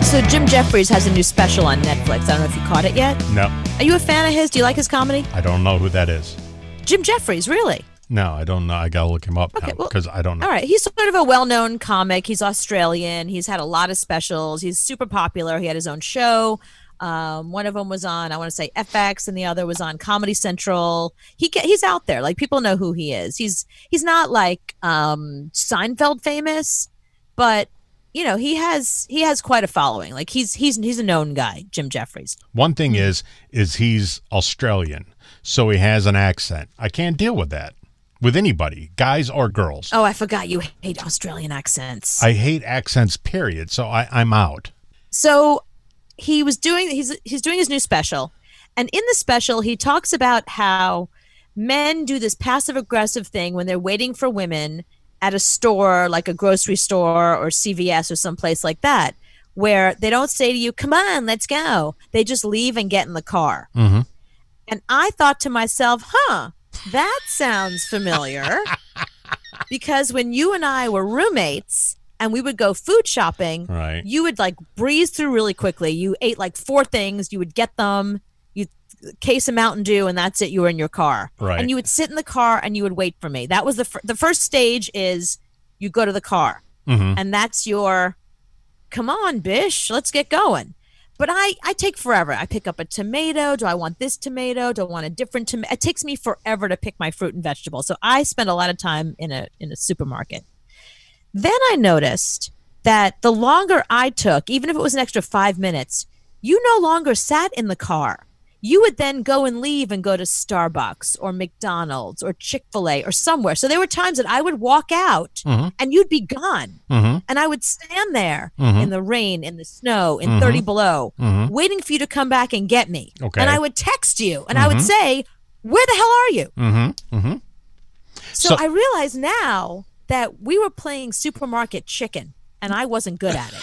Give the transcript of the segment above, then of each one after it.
So Jim Jeffries has a new special on Netflix. I don't know if you caught it yet. No. Are you a fan of his? Do you like his comedy? I don't know who that is. Jim Jeffries, really? No, I don't know. I got to look him up now because I don't know. All right. He's sort of a well-known comic. He's Australian. He's had a lot of specials. He's super popular. He had his own show. One of them was on, I want to say, FX, and the other was on Comedy Central. He's out there. Like, people know who he is. He's not like Seinfeld famous, but he has quite a following. Like, he's a known guy, Jim Jeffries. One thing is he's Australian, so he has an accent. I can't deal with that with anybody, guys or girls. Oh, I forgot you hate Australian accents. I hate accents, period. So I'm out. So he's doing his new special, and in the special he talks about how men do this passive aggressive thing when they're waiting for women at a store, like a grocery store or CVS or someplace like that, where they don't say to you, "Come on, let's go." They just leave and get in the car. Mm-hmm. And I thought to myself, that sounds familiar. Because when you and I were roommates and we would go food shopping, right, you would like breeze through really quickly. You ate like 4 things. You would get them. You case of Mountain Dew, and that's it. You were in your car. Right. And you would sit in the car and you would wait for me. That was the first stage is you go to the car. Mm-hmm. And that's your, come on, bish, let's get going. But I take forever. I pick up a tomato. Do I want this tomato? Do I want a different tomato? It takes me forever to pick my fruit and vegetables. So I spend a lot of time in a supermarket. Then I noticed that the longer I took, even if it was an extra 5 minutes, you no longer sat in the car. You would then go and leave and go to Starbucks or McDonald's or Chick-fil-A or somewhere. So there were times that I would walk out and you'd be gone. Mm-hmm. And I would stand there in the rain, in the snow, in 30 below, waiting for you to come back and get me. Okay. And I would text you and I would say, "Where the hell are you?" Mm-hmm. Mm-hmm. So I realize now that we were playing supermarket chicken and I wasn't good at it.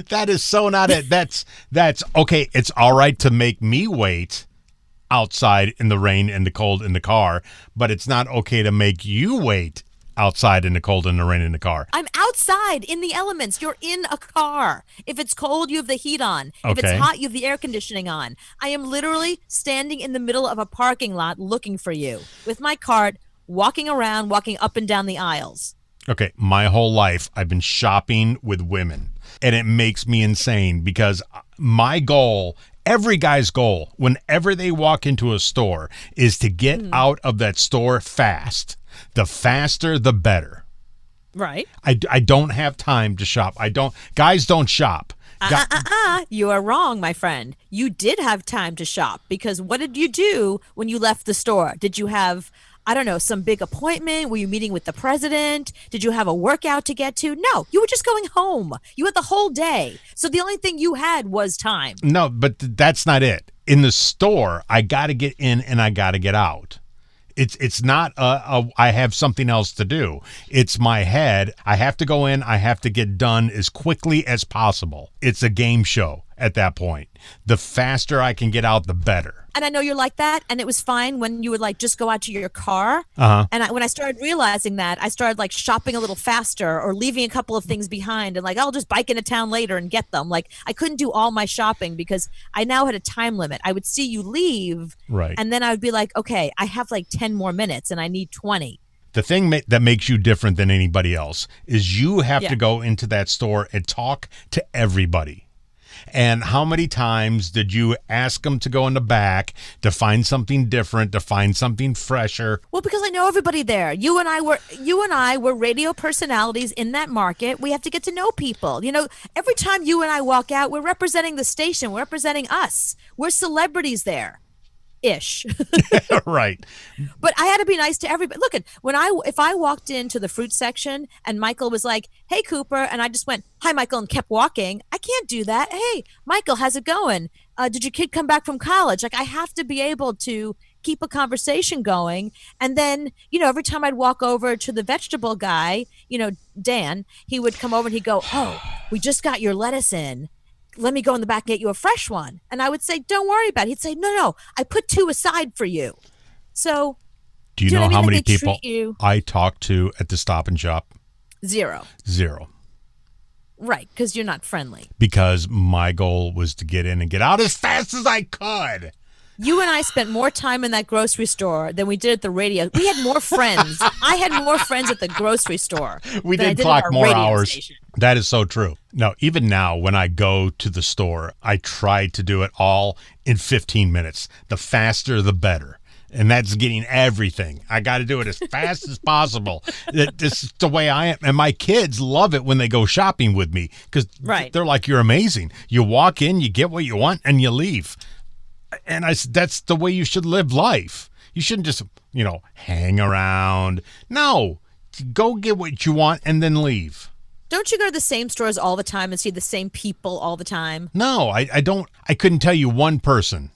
That is so not it. That's okay. It's all right to make me wait outside in the rain and the cold in the car, but it's not okay to make you wait outside in the cold and the rain in the car. I'm outside in the elements. You're in a car. If it's cold, you have the heat on. If Okay. it's hot, you have the air conditioning on. I am literally standing in the middle of a parking lot looking for you with my cart, walking around, walking up and down the aisles. Okay, my whole life I've been shopping with women, and it makes me insane because my goal, every guy's goal, whenever they walk into a store, is to get out of that store fast. The faster, the better. Right. I don't have time to shop. Guys don't shop. You are wrong, my friend. You did have time to shop because what did you do when you left the store? Did you have, I don't know, some big appointment? Were you meeting with the president? Did you have a workout to get to? No, you were just going home. You had the whole day. So the only thing you had was time. No, but that's not it. In the store, I got to get in and I got to get out. It's not I have something else to do. It's my head. I have to go in. I have to get done as quickly as possible. It's a game show at that point. The faster I can get out, the better. And I know you're like that. And it was fine when you would like just go out to your car. Uh-huh. And when I started realizing that, I started like shopping a little faster or leaving a couple of things behind and like, I'll just bike into town later and get them. Like I couldn't do all my shopping because I now had a time limit. I would see you leave. Right. And then I would be like, okay, I have like 10 more minutes and I need 20. The thing that makes you different than anybody else is you have to go into that store and talk to everybody. And how many times did you ask them to go in the back to find something different, to find something fresher? Well, because I know everybody there. You and I were radio personalities in that market. We have to get to know people. You know, every time you and I walk out, we're representing the station. We're representing us. We're celebrities there. Ish. Right. But I had to be nice to everybody. Look, if I walked into the fruit section and Michael was like, "Hey, Cooper," and I just went, "Hi, Michael," and kept walking, I can't do that. "Hey, Michael, how's it going? Did your kid come back from college?" Like I have to be able to keep a conversation going. And then, every time I'd walk over to the vegetable guy, Dan, he would come over and he'd go, "Oh, we just got your lettuce in. Let me go in the back and get you a fresh one." And I would say, "Don't worry about it." He'd say, No, I put 2 aside for you. So do you know what I how mean? many Like they people treat you- I talk to at the Stop and Shop? Zero. Right, because you're not friendly. because my goal was to get in and get out as fast as I could. You and I spent more time in that grocery store than we did at the radio. We had more friends. I had more friends at the grocery store. We than I did at clock our more radio hours. station. That is so true. No, even now when I go to the store, I try to do it all in 15 minutes. The faster, the better. And that's getting everything. I got to do it as fast as possible. This is the way I am. And my kids love it when they go shopping with me because Right. they're like, you're amazing. You walk in, you get what you want, and you leave. And that's the way you should live life. You shouldn't just, hang around. No, go get what you want and then leave. Don't you go to the same stores all the time and see the same people all the time? No, I don't. I couldn't tell you one person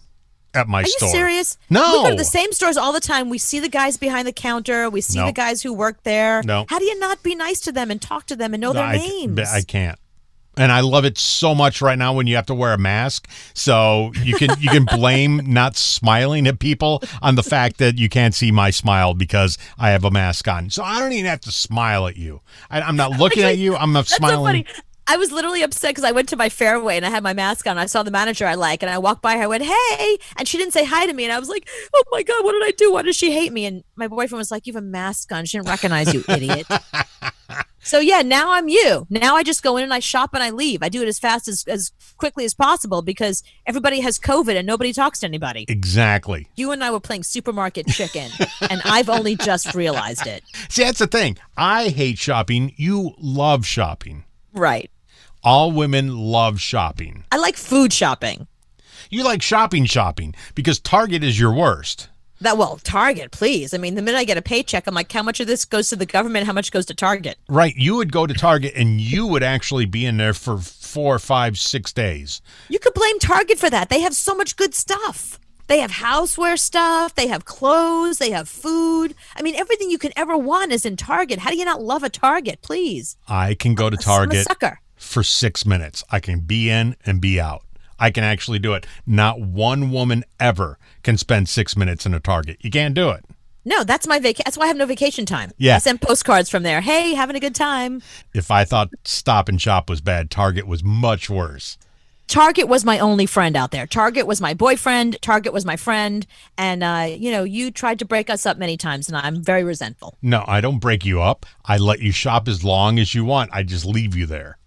at my Are store. you serious? No. We go to the same stores all the time. We see the guys behind the counter. We see No. the guys who work there. No. How do you not be nice to them and talk to them and know their names? I can't. And I love it so much right now when you have to wear a mask. So you can blame not smiling at people on the fact that you can't see my smile because I have a mask on. So I don't even have to smile at you. I'm not looking at you. I'm not That's smiling. so funny. I was literally upset because I went to my Fairway and I had my mask on. I saw the manager I like, and I walked by her. I went, "Hey," and she didn't say hi to me. And I was like, "Oh my god, what did I do? Why does she hate me?" And my boyfriend was like, "You have a mask on. She didn't recognize you, idiot." So yeah, now I'm you. Now I just go in and I shop and I leave. I do it as fast as quickly as possible because everybody has COVID and nobody talks to anybody. Exactly. You and I were playing supermarket chicken, and I've only just realized it. See, that's the thing. I hate shopping. You love shopping. Right. All women love shopping. I like food shopping. You like shopping because Target is your worst. Target, please. I mean, the minute I get a paycheck, I'm like, how much of this goes to the government? How much goes to Target? Right. You would go to Target and you would actually be in there for 4, 5, 6 days. You could blame Target for that. They have so much good stuff. They have houseware stuff. They have clothes. They have food. I mean, everything you can ever want is in Target. How do you not love a Target, please? I can go to I'm a Target sucker. for 6 minutes. I can be in and be out. I can actually do it. Not one woman ever can spend 6 minutes in a Target. You can't do it. No, that's my vacation. That's why I have no vacation time. Yeah. I send postcards from there. Hey, having a good time. If I thought Stop and Shop was bad, Target was much worse. Target was my only friend out there. Target was my boyfriend. Target was my friend. And, you tried to break us up many times, and I'm very resentful. No, I don't break you up. I let you shop as long as you want. I just leave you there.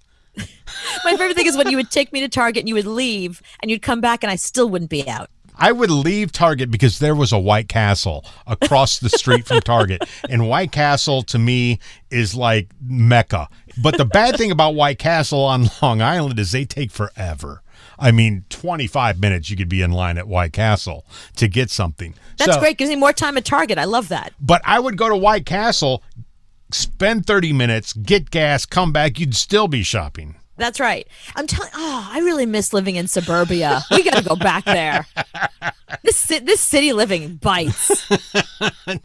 My favorite thing is when you would take me to Target and you would leave, and you'd come back, and I still wouldn't be out. I would leave Target because there was a White Castle across the street from Target. And White Castle, to me, is like Mecca. But the bad thing about White Castle on Long Island is they take forever. I mean, 25 minutes you could be in line at White Castle to get something. That's great. Gives me more time at Target. I love that. But I would go to White Castle, spend 30 minutes, get gas, come back, you'd still be shopping. That's right. I'm telling. Oh, I really miss living in suburbia. We got to go back there. This city living bites.